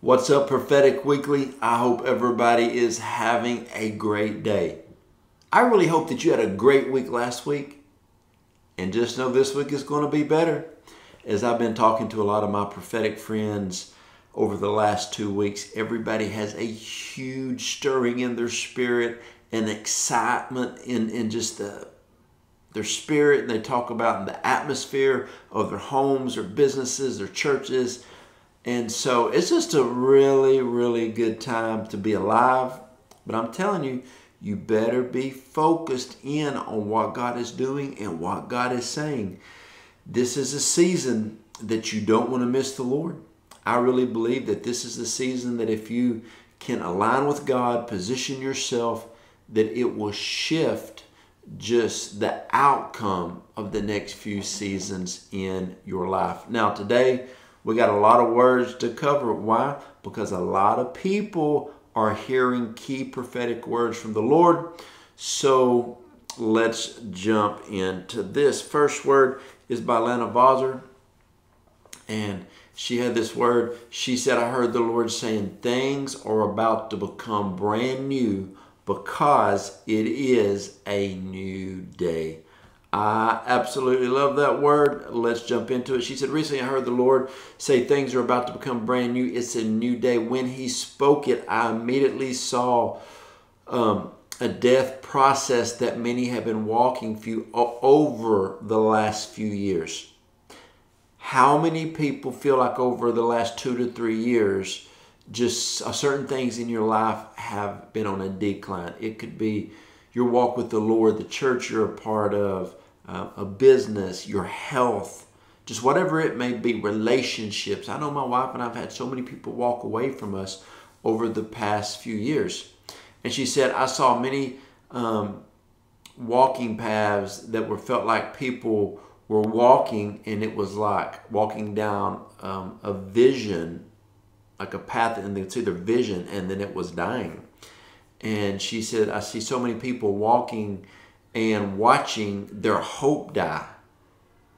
What's up, Prophetic Weekly? I hope everybody is having a great day. I really hope that you had a great week last week, and just know this week is going to be better. As I've been talking to a lot of my prophetic friends over the last 2 weeks, everybody has a huge stirring in their spirit and excitement in just their spirit, and they talk about the atmosphere of their homes, their businesses, their churches. And so it's just a really, really good time to be alive. But I'm telling you, you better be focused in on what God is doing and what God is saying. This is a season that you don't want to miss the Lord. I really believe that this is the season that if you can align with God, position yourself, that it will shift just the outcome of the next few seasons in your life. Now, today, we got a lot of words to cover. Why? Because a lot of people are hearing key prophetic words from the Lord. So let's jump into this. First word is by Lana Vawser. And she had this word. She said, I heard the Lord saying, things are about to become brand new because it is a new day. I absolutely love that word. Let's jump into it. She said, recently I heard the Lord say things are about to become brand new. It's a new day. When he spoke it, I immediately saw a death process that many have been walking through over the last few years. How many people feel like over the last 2 to 3 years, just certain things in your life have been on a decline? It could be your walk with the Lord, the church you're a part of, a business, your health, just whatever it may be, relationships. I know my wife and I've had so many people walk away from us over the past few years. And she said, I saw many walking paths that felt like people were walking, and it was like walking down a vision, like a path, and they'd see their vision, and then it was dying. And she said, I see so many people walking and watching their hope die.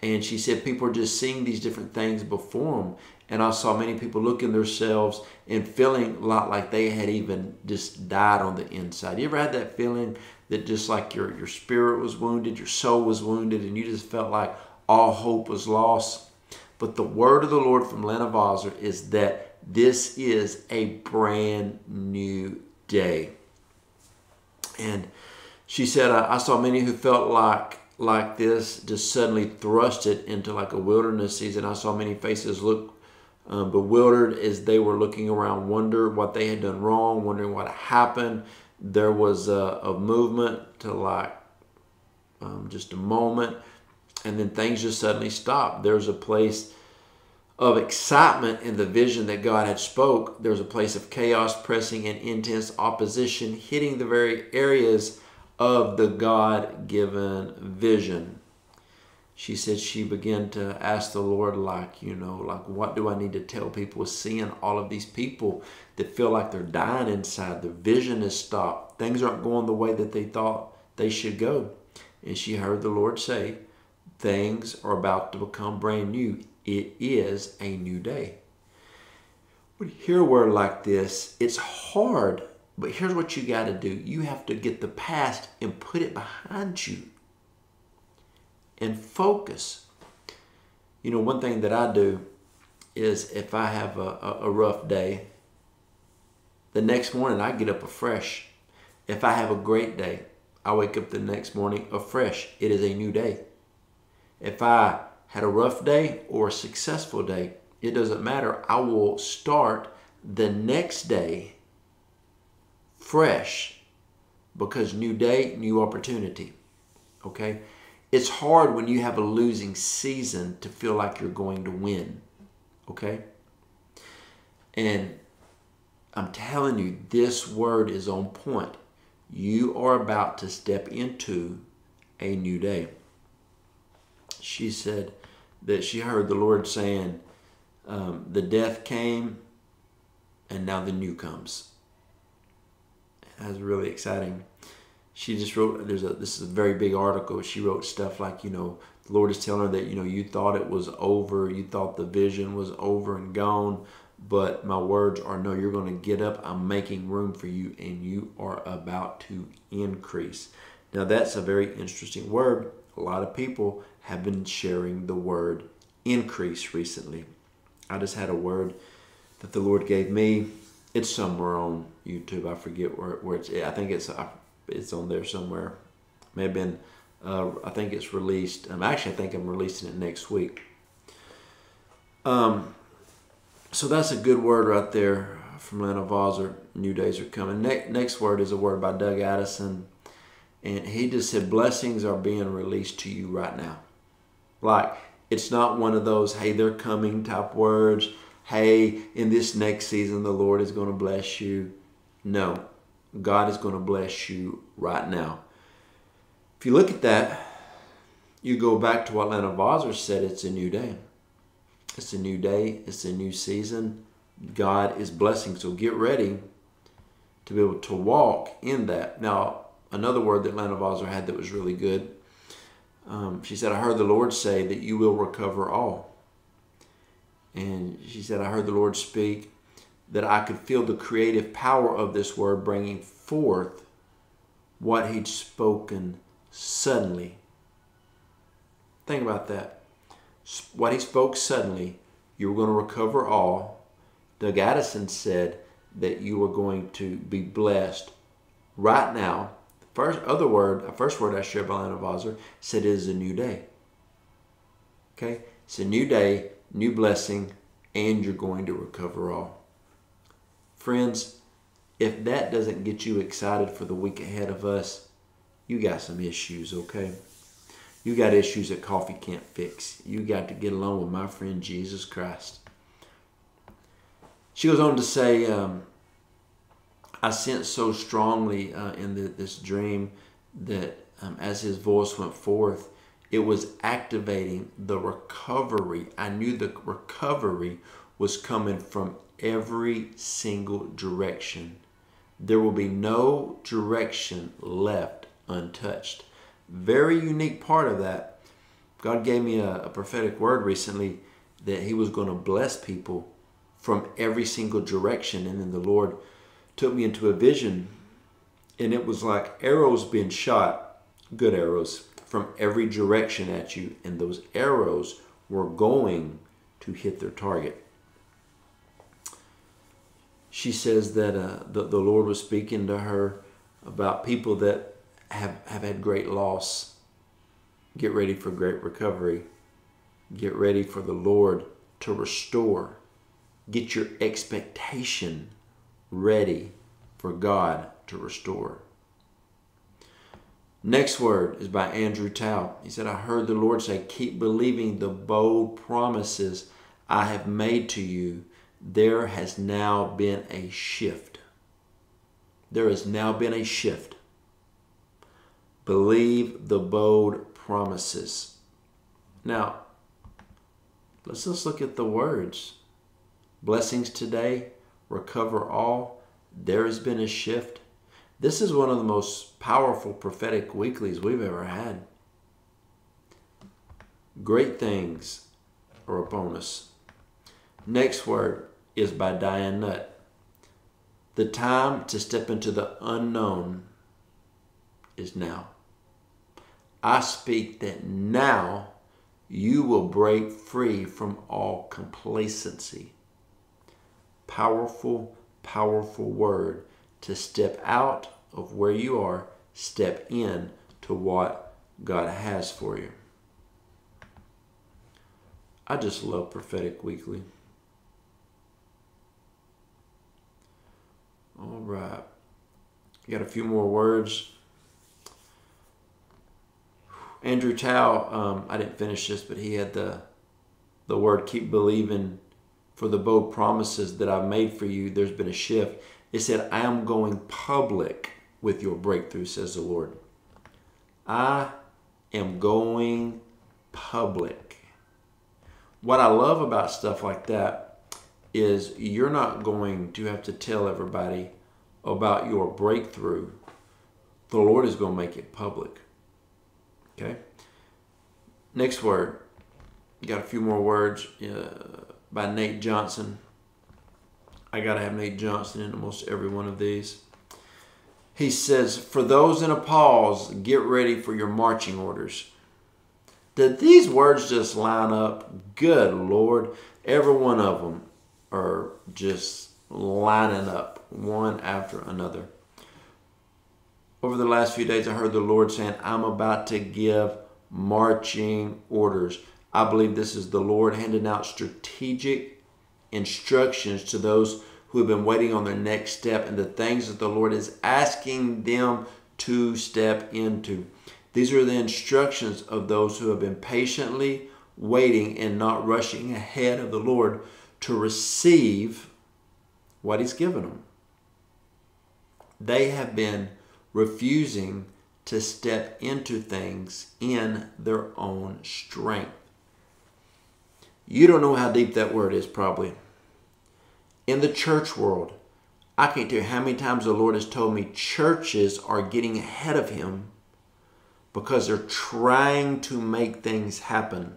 And she said, people are just seeing these different things before them. And I saw many people looking themselves and feeling a lot like they had even just died on the inside. You ever had that feeling that just like your spirit was wounded, your soul was wounded, and you just felt like all hope was lost? But the word of the Lord from Lana Vawser is that this is a brand new day. And she said, I saw many who felt like this just suddenly thrusted into like a wilderness season. I saw many faces look bewildered as they were looking around, wonder what they had done wrong, wondering what happened. There was a movement to like just a moment, and then things just suddenly stopped. There's a place of excitement in the vision that God had spoke. There was a place of chaos, pressing, and intense opposition hitting the very areas of the God-given vision. She said she began to ask the Lord, like, what do I need to tell people? Seeing all of these people that feel like they're dying inside. The vision has stopped. Things aren't going the way that they thought they should go. And she heard the Lord say, things are about to become brand new. It is a new day. When you hear a word like this, it's hard, but here's what you got to do. You have to get the past and put it behind you and focus. One thing that I do is if I have a rough day, the next morning I get up afresh. If I have a great day, I wake up the next morning afresh. It is a new day. If I had a rough day or a successful day, it doesn't matter. I will start the next day fresh, because new day, new opportunity. Okay? It's hard when you have a losing season to feel like you're going to win. Okay? And I'm telling you, this word is on point. You are about to step into a new day. She said that she heard the Lord saying, the death came and now the new comes. That's really exciting. She just wrote, this is a very big article. She wrote stuff like, the Lord is telling her that, you thought it was over. You thought the vision was over and gone. but my words are no, you're going to get up. I'm making room for you, and you are about to increase. Now, that's a very interesting word. A lot of people have been sharing the word increase recently. I just had a word that the Lord gave me. It's somewhere on YouTube. I forget where it's. I think it's on there somewhere. May have been. I think it's released. Actually, I think I'm releasing it next week. So that's a good word right there from Lana Vawser. New days are coming. Next word is a word by Doug Addison. And he just said, blessings are being released to you right now. Like, it's not one of those, hey, they're coming type words. Hey, in this next season, the Lord is going to bless you. No, God is going to bless you right now. If you look at that, you go back to what Lana Vawser said, it's a new day. It's a new day. It's a new season. God is blessing. So get ready to be able to walk in that. Now, another word that Lana Vawser had that was really good. She said, I heard the Lord say that you will recover all. And she said, I heard the Lord speak that I could feel the creative power of this word bringing forth what he'd spoken suddenly. Think about that. What he spoke suddenly, you were going to recover all. Doug Addison said that you were going to be blessed right now. The first word I shared by Lana Vawser said it is a new day. Okay? It's a new day, new blessing, and you're going to recover all. Friends, if that doesn't get you excited for the week ahead of us, you got some issues, okay? You got issues that coffee can't fix. You got to get along with my friend Jesus Christ. She goes on to say, I sensed so strongly in this dream that as his voice went forth, it was activating the recovery. I knew the recovery was coming from every single direction. There will be no direction left untouched. Very unique part of that. God gave me a prophetic word recently that he was going to bless people from every single direction. And then the Lord took me into a vision, and it was like arrows being shot, good arrows, from every direction at you, and those arrows were going to hit their target. She says that the Lord was speaking to her about people that have had great loss. Get ready for great recovery. Get ready for the Lord to restore. Get your expectation ready for God to restore. Next word is by Andrew Towe. He said, I heard the Lord say, keep believing the bold promises I have made to you. There has now been a shift. There has now been a shift. Believe the bold promises. Now, let's just look at the words. Blessings today, recover all. There has been a shift. This is one of the most powerful prophetic weeklies we've ever had. Great things are upon us. Next word is by Diane Nutt. The time to step into the unknown is now. I speak that now you will break free from all complacency. Powerful, powerful word to step out of where you are, step in to what God has for you. I just love Prophetic Weekly. All right. Got a few more words. Andrew Towe, I didn't finish this, but he had the word, keep believing for the bold promises that I've made for you. There's been a shift. It said, I am going public with your breakthrough, says the Lord. I am going public. What I love about stuff like that is you're not going to have to tell everybody about your breakthrough. The Lord is going to make it public. Okay? Next word. You got a few more words by Nate Johnston. I got to have Nate Johnston in almost every one of these. He says, for those in a pause, get ready for your marching orders. Did these words just line up? Good Lord. Every one of them are just lining up one after another. Over the last few days, I heard the Lord saying, I'm about to give marching orders. I believe this is the Lord handing out strategic instructions to those who have been waiting on their next step and the things that the Lord is asking them to step into. These are the instructions of those who have been patiently waiting and not rushing ahead of the Lord to receive what He's given them. They have been refusing to step into things in their own strength. You don't know how deep that word is probably. In the church world, I can't tell you how many times the Lord has told me churches are getting ahead of Him because they're trying to make things happen.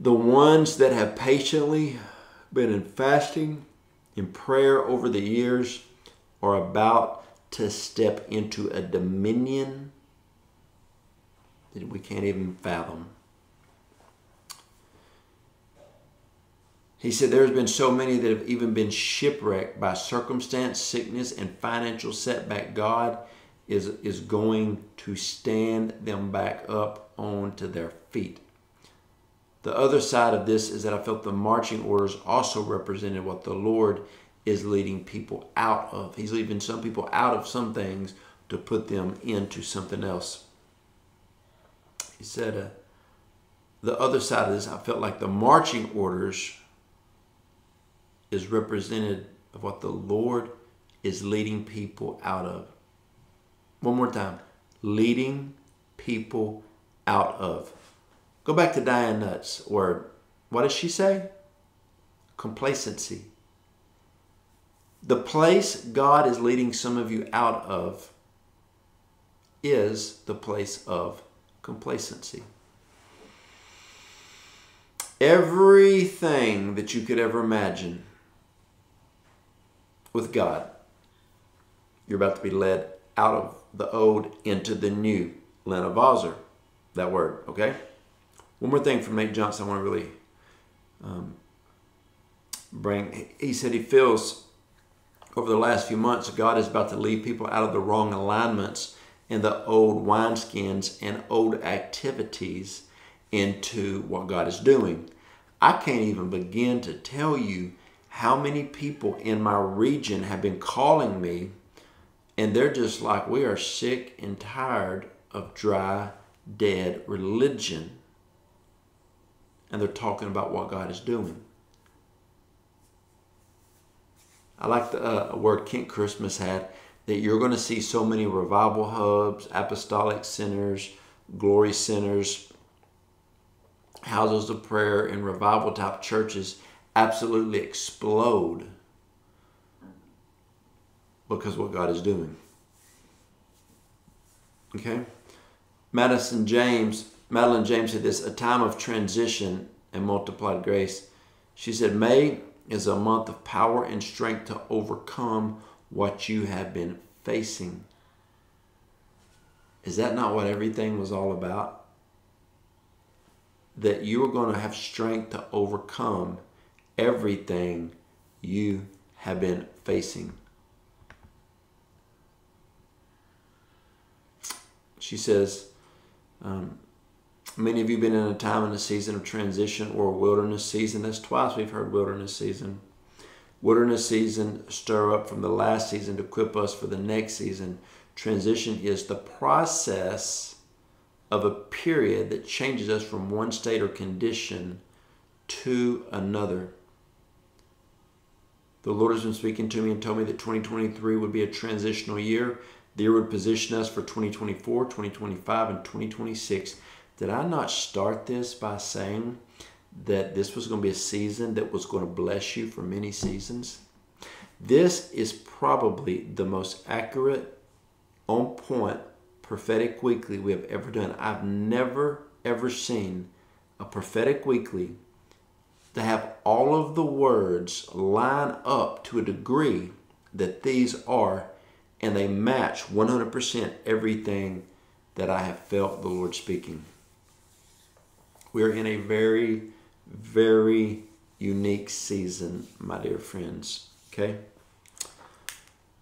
The ones that have patiently been in fasting, in prayer over the years, are about to step into a dominion that we can't even fathom. He said there's been so many that have even been shipwrecked by circumstance, sickness, and financial setback. God is going to stand them back up onto their feet. The other side of this is that I felt the marching orders also represented what the Lord is leading people out of. He's leaving some people out of some things to put them into something else. He said the other side of this, I felt like the marching orders is represented of what the Lord is leading people out of. One more time. Leading people out of. Go back to Diane Nutt's word. What does she say? Complacency. The place God is leading some of you out of is the place of complacency. Everything that you could ever imagine with God, you're about to be led out of the old into the new. Lana Vawser, that word, okay? One more thing from Nate Johnston I want to really bring. He said he feels over the last few months God is about to lead people out of the wrong alignments in the old wineskins and old activities into what God is doing. I can't even begin to tell you how many people in my region have been calling me and they're just like, we are sick and tired of dry, dead religion. And they're talking about what God is doing. I like the word Kent Christmas had, that you're going to see so many revival hubs, apostolic centers, glory centers, houses of prayer, and revival type churches absolutely explode because of what God is doing. Okay? Madeline James said this, a time of transition and multiplied grace. She said, May is a month of power and strength to overcome what you have been facing. Is that not what everything was all about? That you are going to have strength to overcome everything you have been facing. She says, many of you have been in a time in a season of transition or a wilderness season. That's twice we've heard wilderness season. Wilderness season stir up from the last season to equip us for the next season. Transition is the process of a period that changes us from one state or condition to another. The Lord has been speaking to me and told me that 2023 would be a transitional year. The year would position us for 2024, 2025, and 2026. Did I not start this by saying that this was going to be a season that was going to bless you for many seasons? This is probably the most accurate, on point, prophetic weekly we have ever done. I've never, ever seen a prophetic weekly to have all all of the words line up to a degree that these are, and they match 100% everything that I have felt the Lord speaking. We're in a very, very unique season, my dear friends. Okay?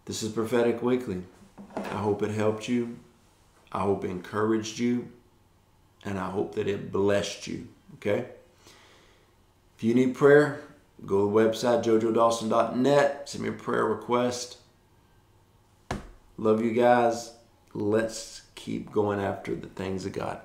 This is Prophetic Weekly. I hope it helped you. I hope it encouraged you. And I hope that it blessed you. Okay? If you need prayer, go to the website, jojoedawson.net. Send me a prayer request. Love you guys. Let's keep going after the things of God.